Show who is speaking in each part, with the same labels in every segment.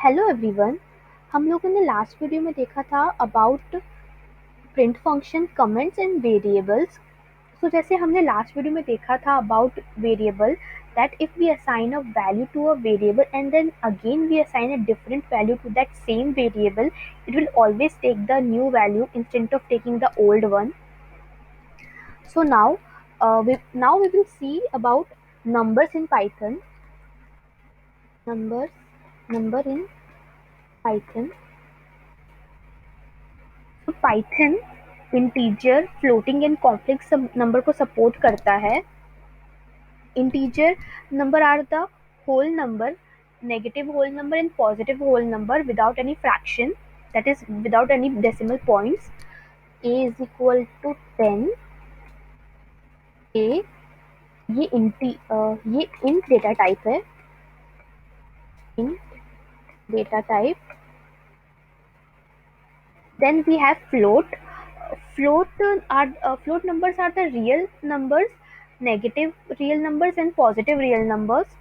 Speaker 1: Hello everyone. हम लोगों ने लास्ट वीडियो में देखा था about print function comments and variables. So जैसे हमने लास्ट वीडियो में देखा था about variable, that if we assign a value to a variable and then again we assign a different value to that same variable, it will always take the new value instead of taking the old one. So now we will see about numbers in Python. numbers Number in Python. तो Python integer, floating and complex number को support करता है। Integer number are the whole number, negative whole number and positive whole number without any fraction, that is without any decimal points. A is equal to 10। A ये int data type है। Int data type. Then we have float. Float numbers are the real numbers, negative real numbers and positive real numbers.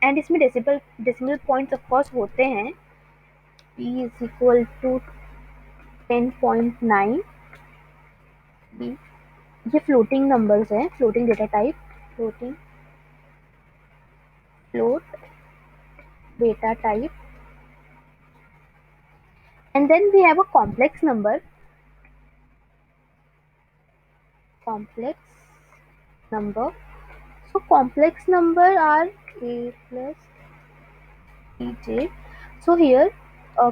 Speaker 1: And इसमें decimal points of course होते हैं। p is equal to 10.9। ये floating numbers हैं, floating data type, floating float data type. And then we have a complex number. Complex number. So complex number are a plus ej. So here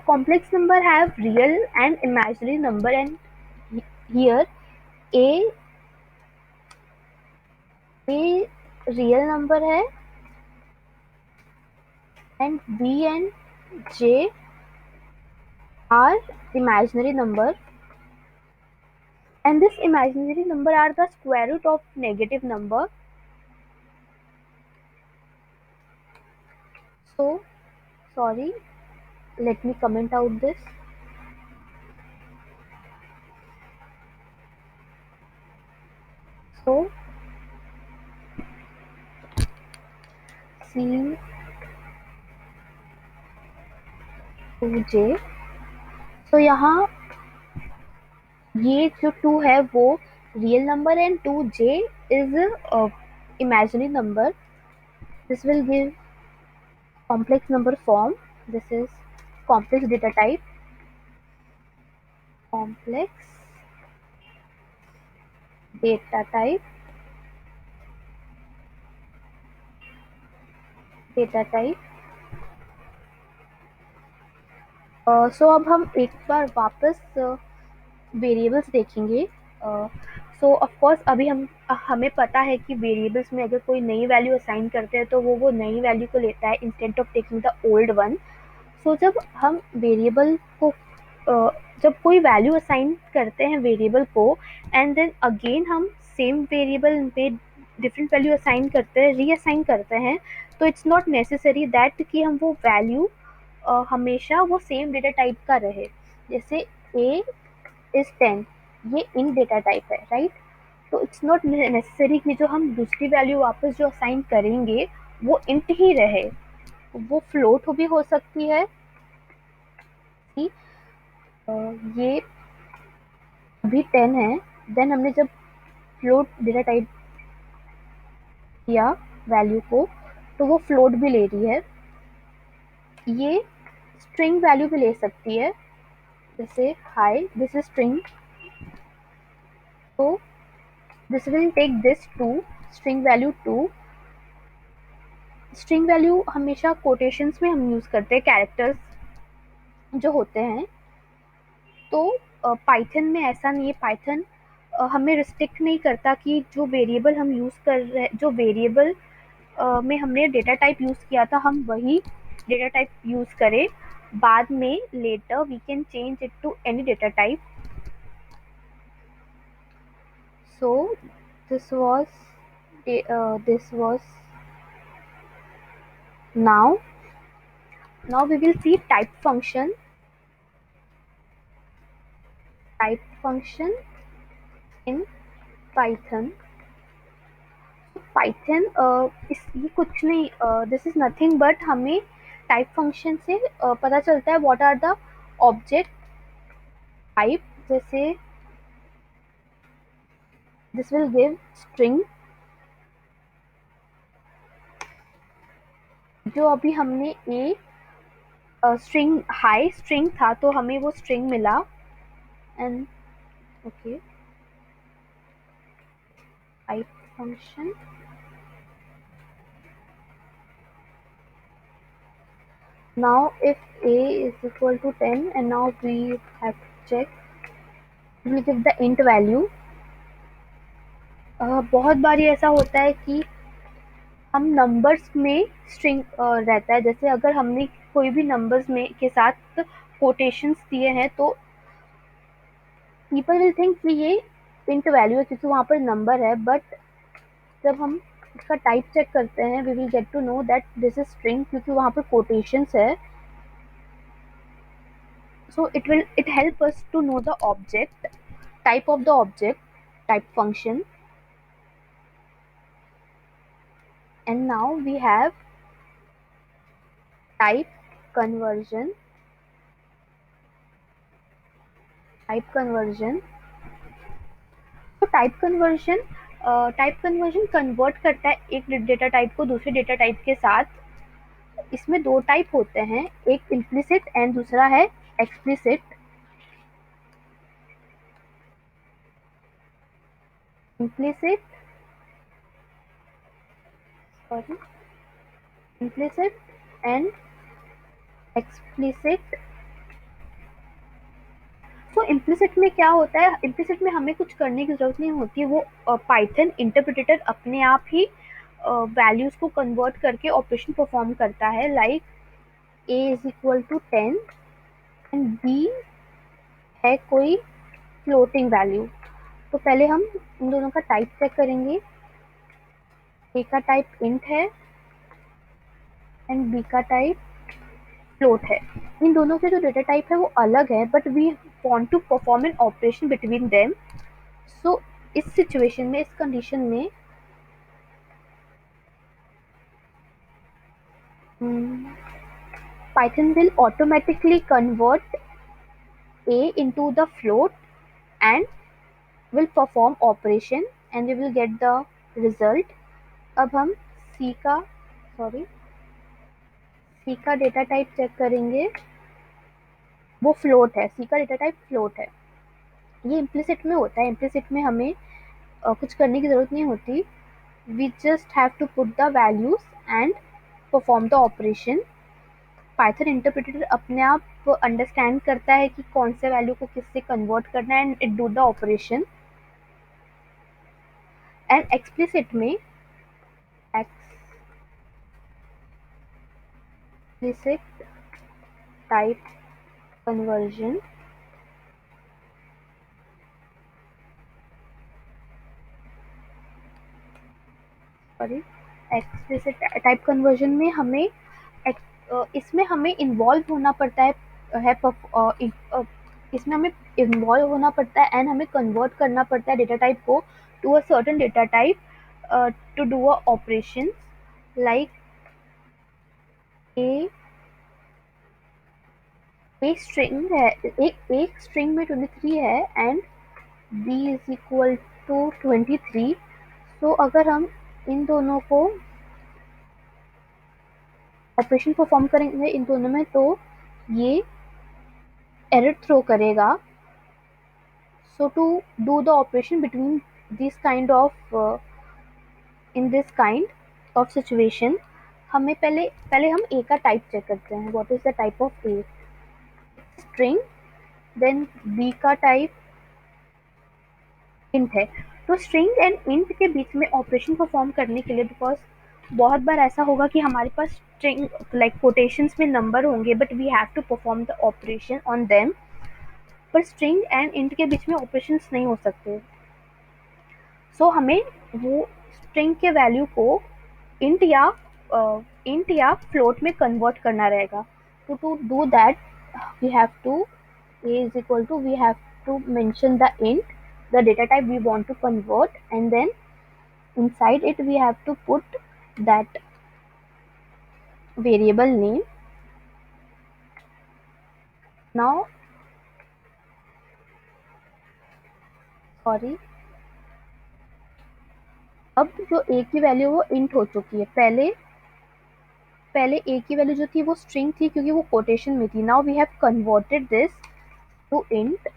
Speaker 1: complex number have real and imaginary number, and here a real number है and b and j are imaginary number, and this imaginary number are the square root of negative number. So sorry, let me comment out this. So c to j. So यहाँ ये जो 2 है वो real number and 2j is imaginary number. This will give complex number form. This is complex data type. Complex data type. Data type. सो अब हम एक बार वापस variables देखेंगे। सो ऑफ कोर्स अभी हमें पता है कि वेरिएबल्स में अगर कोई नई वैल्यू असाइन करते हैं तो वो नई वैल्यू को लेता है instead of taking the old one. So जब हम वेरिएबल को जब कोई वैल्यू असाइन करते हैं वेरिएबल को एंड देन अगेन हम सेम वेरिएबल पे डिफरेंट वैल्यू असाइन करते हैं, रीअसाइन करते हैं, तो इट्स नॉट नेसेसरी दैट कि हम वो वैल्यू हमेशा वो सेम डेटा टाइप का रहे। जैसे a इज 10, ये इन डेटा टाइप है, राइट? तो इट्स नॉट नेसेसरी कि जो हम दूसरी वैल्यू वापस जो असाइन करेंगे वो इंट ही रहे, वो फ्लोट भी हो सकती है। कि ये अभी 10 है, देन हमने जब फ्लोट डेटा टाइप किया वैल्यू को तो वो फ्लोट भी ले रही है। ये स्ट्रिंग वैल्यू भी ले सकती है, जैसे हाई दिस इज स्ट्रिंग, तो this will take this 2 string value 2। String value हमेशा कोटेशंस में हम यूज करते हैं, कैरेक्टर्स जो होते हैं। तो पाइथन में ऐसा नहीं है। पाइथन हमें रिस्ट्रिक्ट नहीं करता कि जो वेरिएबल हम यूज कर रहे हैं, जो वेरिएबल में हमने डेटा टाइप यूज किया था हम वही डेटा टाइप यूज करें। बाद में later we can change it to any data type. So this was now we will see type function in Python. Python इस ये कुछ नहीं, दिस इज नथिंग बट हमें टाइप फंक्शन से पता चलता है what are the object type, जैसे दिस विल गिव स्ट्रिंग। जो अभी हमने ए स्ट्रिंग हाई स्ट्रिंग था तो हमें वो स्ट्रिंग मिला। And okay, type function. Now if a is equal to 10 and now we have to check, we will give the int value। बहुत बारी ऐसा होता है कि हम नंबर्स में स्ट्रिंग रहता है, जैसे अगर हमने कोई भी नंबर्स में के साथ कोटेशंस दिए हैं तो पीपल विल थिंक कि ये इंट वैल्यू है क्योंकि वहाँ पर नंबर है, बट जब हम इसका टाइप चेक करते हैं we will get to know that this is string क्योंकि वहाँ पर कोटेशंस है। So it help us to know the object type of the object type function, and now we have type conversion type conversion तो type conversion convert करता है एक data type को दूसरे डेटा टाइप के साथ। इसमें दो टाइप होते हैं, एक इम्प्लिसिट एंड दूसरा है explicit. Implicit sorry implicit and explicit. तो इम्प्लिसिट में क्या होता है, इम्प्लिसिट में हमें कुछ करने की जरूरत नहीं होती, वो पाइथन इंटरप्रेटर अपने आप ही वैल्यूज को कन्वर्ट करके ऑपरेशन परफॉर्म करता है। Like a is equal to 10 and b है कोई फ्लोटिंग वैल्यू। तो पहले हम इन दोनों का टाइप चेक करेंगे। ए का टाइप इंट है एंड बी का टाइप फ्लोट है। इन दोनों के जो डेटा टाइप है वो अलग है, but we want to perform an operation between them. So इस सिचुएशन में, इस कंडीशन में Python will automatically convert a into the float and will perform operation and we will get the result। अब हम C का sorry C का data type check करेंगे, वो फ्लोट है, C का डेटा टाइप फ्लोट है। ये इम्प्लिसिट में होता है, इम्प्लिसिट में हमें कुछ करने की ज़रूरत नहीं होती, we just have to put the values and perform the operation. Python interpreter अपने आप अंडरस्टैंड करता है कि कौन से वैल्यू को किससे कन्वर्ट करना है and it do the operation. And explicit में explicit type conversion sorry explicit type conversion में हमें इसमें हमें इन्वॉल्व होना पड़ता है इसमें हमें इन्वॉल्व होना पड़ता है एंड हमें कन्वर्ट करना पड़ता है डेटा टाइप को to a certain data type to do a operation. Like a एक स्ट्रिंग है, एक स्ट्रिंग में 23 है and b is equal to 23। तो अगर हम इन दोनों को ऑपरेशन परफॉर्म करेंगे इन दोनों में तो ये एरर थ्रो करेगा। So to do the operation between this kind of in this kind of situation हमें पहले पहले हम ए का टाइप चेक करते हैं, what is the type of a, string. Then b का टाइप इंट है। तो स्ट्रिंग एंड इंट के बीच में ऑपरेशन परफॉर्म करने के लिए, बिकॉज बहुत बार ऐसा होगा कि हमारे पास स्ट्रिंग लाइक कोटेशंस में नंबर होंगे but we have to perform the operation on them, पर स्ट्रिंग एंड इंट के बीच में ऑपरेशंस नहीं हो सकते। सो हमें वो स्ट्रिंग के वैल्यू को इंट या फ्लोट में कन्वर्ट करना रहेगा। तो to do that we have to a is equal to we have to mention the int, the data type we want to convert, and then inside it we have to put that variable name। Now sorry, अब जो a की value वो int हो चुकी है। पहले पहले a की वैल्यू जो थी वो स्ट्रिंग थी क्योंकि वो कोटेशन में थी। Now we have converted this to int,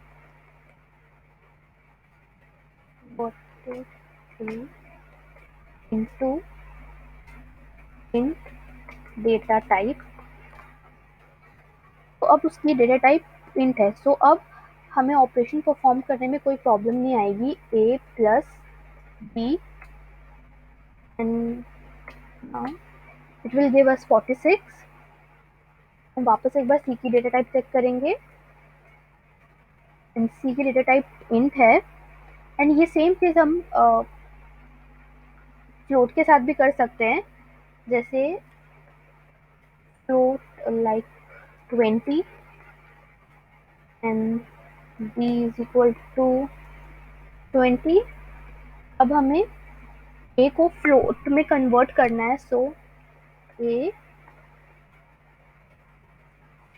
Speaker 1: into int data type. तो अब उसकी डेटा टाइप इंट है। सो अब हमें ऑपरेशन परफॉर्म करने में कोई प्रॉब्लम नहीं आएगी। a plus b and it will give us 46। हम वापस एक बार c की डेटा टाइप चेक करेंगे एंड c की डेटा टाइप इंट है। एंड ये सेम चीज हम फ्लोट के साथ भी कर सकते हैं, जैसे float like 20 and b is equal to 20। अब हमें a को फ्लोट में कन्वर्ट करना है। सो a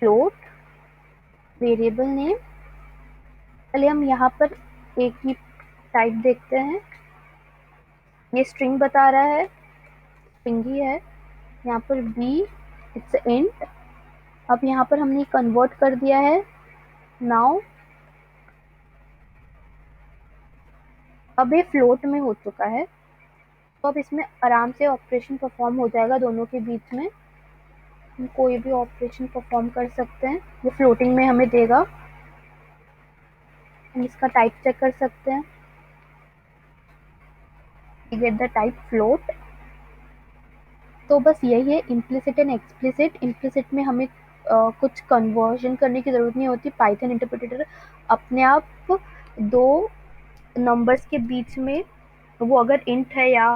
Speaker 1: फ्लोट वेरिएबल नेम, पहले हम यहाँ पर a की टाइप देखते हैं। ये स्ट्रिंग बता रहा है, स्ट्रिंग ही है। यहाँ पर b इट्स इंट। अब यहाँ पर हमने कन्वर्ट कर दिया है। नाउ अब ये फ्लोट में हो चुका है, तो अब इसमें आराम से ऑपरेशन परफॉर्म हो जाएगा दोनों के बीच में। हम कोई भी ऑपरेशन परफॉर्म कर सकते हैं, ये फ्लोटिंग में हमें देगा। हम इसका टाइप चेक कर सकते हैं, we get the type float. तो बस यही है इम्प्लिसिट एंड एक्सप्लिसिट। इम्प्लिसिट में हमें कुछ कन्वर्जन करने की ज़रूरत नहीं होती। पाइथन इंटरप्रेटर अपने आप दो नंबर्स के बीच में, वो अगर इंट है या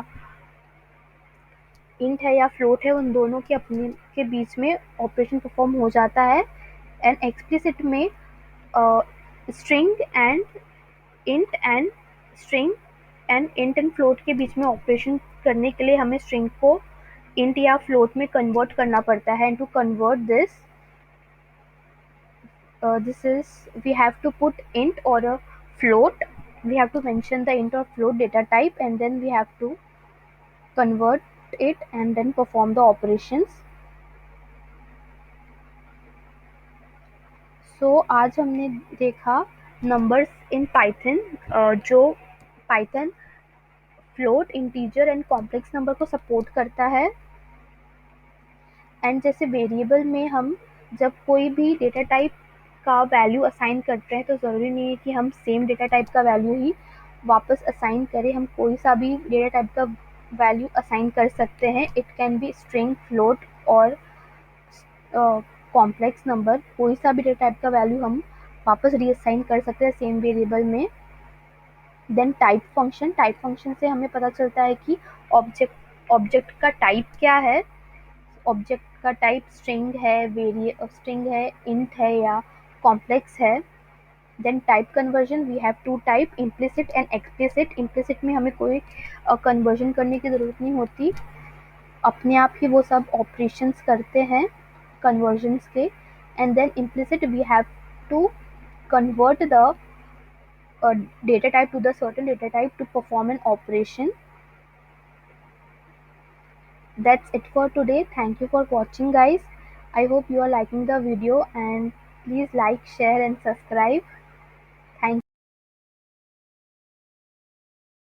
Speaker 1: फ्लोट है, उन दोनों के अपने के बीच में ऑपरेशन परफॉर्म हो जाता है। एंड एक्सप्लिसिट में string and int and string and int and float के बीच में ऑपरेशन करने के लिए हमें स्ट्रिंग को इंट या फ्लोट में कन्वर्ट करना पड़ता है। And to convert this is we have to put int or a float. We have to mention the int or float data type and then we have to convert it and then perform the operations. So आज हमने देखा numbers in Python, जो Python float, integer and complex number को support करता है। And जैसे variable में हम जब कोई भी डेटा टाइप का वैल्यू असाइन करते हैं तो ज़रूरी नहीं है कि हम सेम डेटा टाइप का वैल्यू ही वापस असाइन करें। हम कोई सा भी डेटा टाइप का वैल्यू असाइन कर सकते हैं। It can be string, float और कॉम्प्लेक्स नंबर। कोई सा भी डेटा टाइप का वैल्यू हम वापस रीअसाइन कर सकते हैं सेम वेरिएबल में। देन टाइप फंक्शन से हमें पता चलता है कि ऑब्जेक्ट का टाइप क्या है। ऑब्जेक्ट का टाइप स्ट्रिंग है, इंट है या कॉम्प्लेक्स है। Then type conversion, we have two type, implicit and explicit. Implicit में हमें कोई कन्वर्जन करने की ज़रूरत नहीं होती, अपने आप ही वो सब ऑपरेशंस करते हैं कन्वर्जन्स के। And then implicit we have to convert the data type to the certain data type to perform an operation. That's it for today. Thank you for watching, guys. I hope you are liking the video and please like, share and subscribe.